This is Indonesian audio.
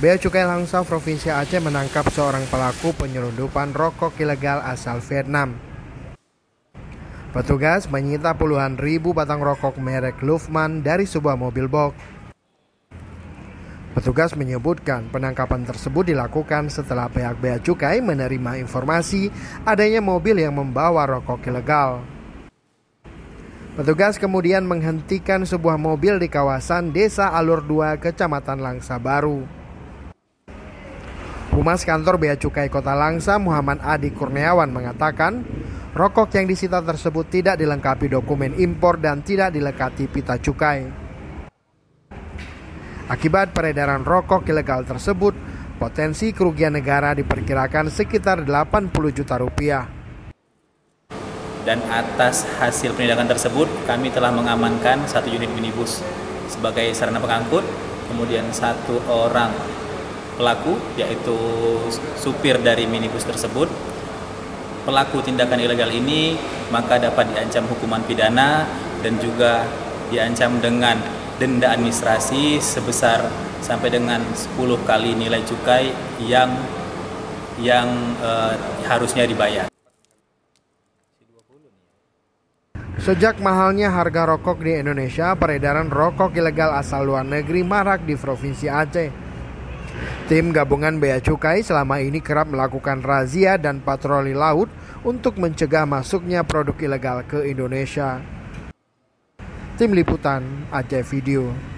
Bea Cukai Langsa Provinsi Aceh menangkap seorang pelaku penyelundupan rokok ilegal asal Vietnam. Petugas menyita puluhan ribu batang rokok merek Luffman dari sebuah mobil box. Petugas menyebutkan penangkapan tersebut dilakukan setelah pihak Bea Cukai menerima informasi adanya mobil yang membawa rokok ilegal. Petugas kemudian menghentikan sebuah mobil di kawasan Desa Alur 2, Kecamatan Langsa Baru. Humas Kantor Bea Cukai Kota Langsa, Muhammad Adi Kurniawan mengatakan, rokok yang disita tersebut tidak dilengkapi dokumen impor dan tidak dilekati pita cukai. Akibat peredaran rokok ilegal tersebut, potensi kerugian negara diperkirakan sekitar 80 juta rupiah. Dan atas hasil penindakan tersebut, kami telah mengamankan 1 unit minibus sebagai sarana pengangkut, kemudian 1 orang pelaku, yaitu supir dari minibus tersebut. Pelaku tindakan ilegal ini maka dapat diancam hukuman pidana dan juga diancam dengan denda administrasi sebesar sampai dengan 10 kali nilai cukai yang harusnya dibayar. Sejak mahalnya harga rokok di Indonesia, peredaran rokok ilegal asal luar negeri marak di Provinsi Aceh. Tim gabungan Bea Cukai selama ini kerap melakukan razia dan patroli laut untuk mencegah masuknya produk ilegal ke Indonesia. Tim Liputan Aceh Video.